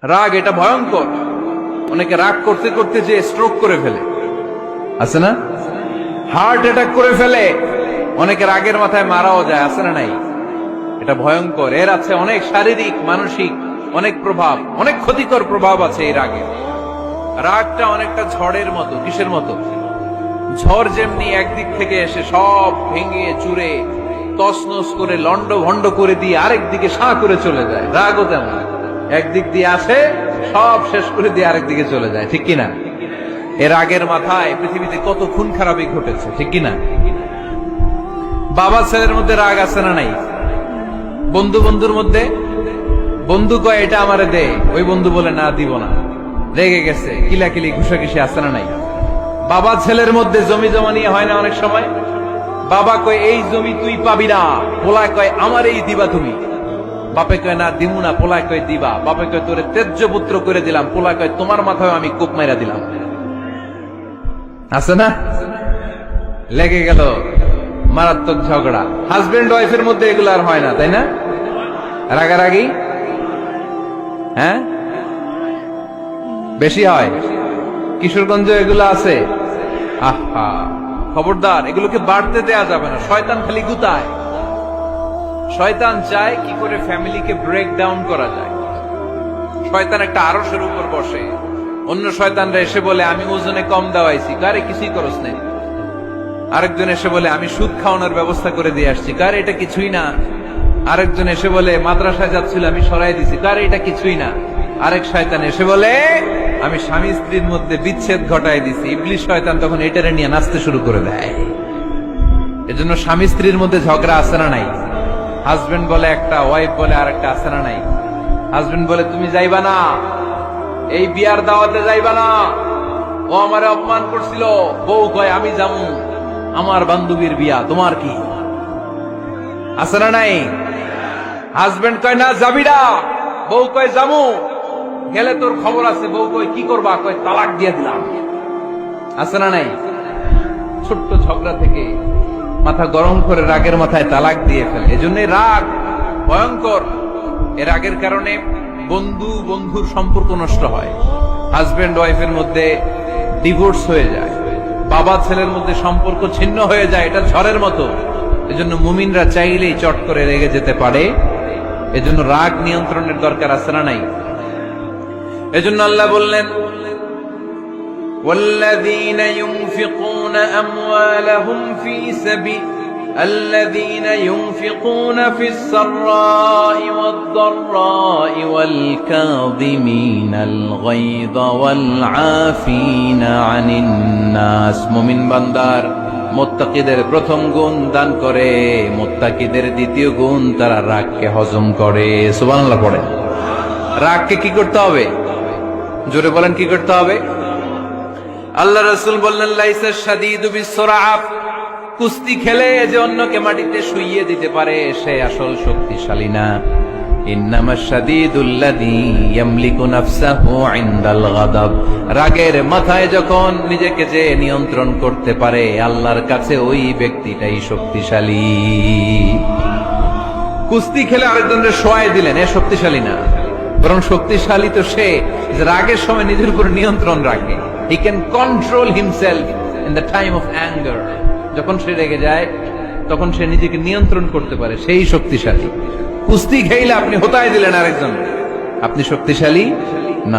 রাগ এটা ভয়ঙ্কর। অনেকে রাগ করতে করতে যে স্ট্রোক করে ফেলে, আছে না? হার্ট অ্যাটাক করে ফেলে। অনেকে রাগের মাথায় মারাও যায়, আছে না নাই? এটা ভয়ঙ্কর। এর আছে অনেক শারীরিক মানসিক অনেক প্রভাব, অনেক ক্ষতিকর প্রভাব আছে এই রাগে। রাগটা অনেকটা ঝড়ের মতো। কিসের মতো? ঝড় যেমনি একদিক থেকে এসে সব ভেঙে চুরে তছনছ করে লন্ড ভন্ড করে দিয়ে আরেক দিকে সাঁ করে চলে যায়, রাগও তেমন একদিক দিয়ে আসে সব শেষ করে দিয়ে আরেক দিকে চলে যায়, ঠিক কিনা? এর রাগের মাথায় পৃথিবীতে কত খুন খারাপি ঘটেছে, ঠিক কিনা? বাবা ছেলের মধ্যে রাগ আছে না নাই? বন্ধু বন্ধুর মধ্যে, বন্ধু কয় এটা আমারে দে, ওই বন্ধু বলে না দিব না, রেগে গেছে, কিলাকিলি ঘুষাঘুষি আছে না নাই? বাবা ছেলের মধ্যে জমি জমা নিয়ে হয় না অনেক সময়? বাবা কয় এই জমি তুই পাবি না, পোলায় কয় আমার এই দিবা তুমি। বাপে কয় না দিমু না, পোলায় কয় দিবা। বাপে কয় তোরে তেজ্য পুত্র করে দিলাম, পোলায় কয় তোমার মাথায় আমি কোপ মাইরা দিলাম। আছে না? লেগে গেল, মারাত্মক ঝগড়া। হাজবেন্ড ওয়াইফের মধ্যে এগুলো আর হয় না, তাই না? রাগারাগি হ্যাঁ বেশি হয়। কিশোরগঞ্জে এগুলো আছে। আহা, খবরদার, এগুলোকে বাড়তে দেয়া যাবে না। শয়তান খালি গুতায়। শয়তান চায় কি করে ফ্যামিলিকে ব্রেক ডাউন করা যায়। শয়তান একটা আরশের উপর বসে, অন্য শয়তানরা এসে বলে আমি ওজনে কম দেওয়াইছি, কারে কিছুই করস নাই। আরেকজন এসে বলে আমি সুদ খাওয়ানোর ব্যবস্থা করে দিয়ে আসছি, কারে এটা কিছুই না। আরেকজন এসে বলে মাদ্রাসায় যাচ্ছিল আমি সরাই দিছি, কারে এটা কিছুই না। আরেক শয়তান এসে বলে আমি স্বামী স্ত্রীর মধ্যে বিচ্ছেদ ঘটাই দিছি। ইবলিশ শয়তান তখন এটারে নিয়ে নাচতে শুরু করে দেয়। এজন্য স্বামী স্ত্রীর মধ্যে ঝগড়া আছে না নাই? হাজবেন্ড বলে একটা, ওয়াইফ বলে আরেকটা, আছে না নাই? হাজবেন্ড বলে তুমি যাইবা না, এই বিয়ার দাওয়াতে যাইবা না, ও আমারে অপমান করছিল। বউ কয় আমি যাবো, আমার বান্ধবীর বিয়া, তোমার কি? আছে না নাই? হাজবেন্ড কয় না যাবি না, বউ কয় যাবো, গেলে তোর খবর আছে। বউ কয় কি করবা? কয় তালাক দিয়ে দিলাম। আছে না নাই? ছোট্ট ঝগড়া থেকে মাথা গরম করে রাগের মাথায় তালাক দিয়ে ফেলে। এজন্য রাগ ভয়ঙ্কর। এ রাগের কারণে বন্ধু বন্ধুর সম্পর্ক নষ্ট হয়, হাজবেন্ড ওয়াইফের মধ্যে ডিভোর্স হয়ে যায়, বাবা ছেলের মধ্যে সম্পর্ক ছিন্ন হয়ে যায়। এটা ঝড়ের মতো। এজন্য মুমিনরা চাইলেই চট করে রেগে যেতে পারে। এজন্য রাগ নিয়ন্ত্রণের দরকার আছে না নাই? এজন্য আল্লাহ বললেন والذين ينفقون أموالهم في سبيل الذين ينفقون في السراء والضراء والكاظمين الغيظ والعافين عن الناس। মুমিন বান্দার মুত্তাকিদের প্রথম গুণ দান করে, মুত্তাকিদের দ্বিতীয় গুণ তারা রাগকে হজম করে। সুবহানাল্লাহ পড়ে। রাগকে কি করতে হবে? জোরে বলেন, কি করতে হবে? আল্লাহ রাসূল বললেন লাইসা শাদীদু বিসসুরআ, কুস্তি খেলে যে অন্যকে মাটিতে শুইয়ে দিতে পারে সে আসল শক্তিশালী না। ইন্নামাশ শাদীদুল্লাযী ইয়ামলিকু নাফসাহু ইনদাল গাদাব, রাগের মাথায় যখন নিজেকে যে নিয়ন্ত্রণ করতে পারে আল্লাহর কাছে ওই ব্যক্তিটাই শক্তিশালী। কুস্তি খেলে আরেকজনকে শোয়াই দিলেন, এ শক্তিশালী না। বরং শক্তিশালী তো সে যে রাগের সময় নিজের উপর নিয়ন্ত্রণ রাখে। He can control himself in the time of anger. যখন সে রেগে যায় তখন সে নিজেকে নিয়ন্ত্রণ করতে পারে, সেই শক্তিশালী। কুস্তি খেলে আপনি হতায় দিলেন আরেকজন, আপনি শক্তিশালী না।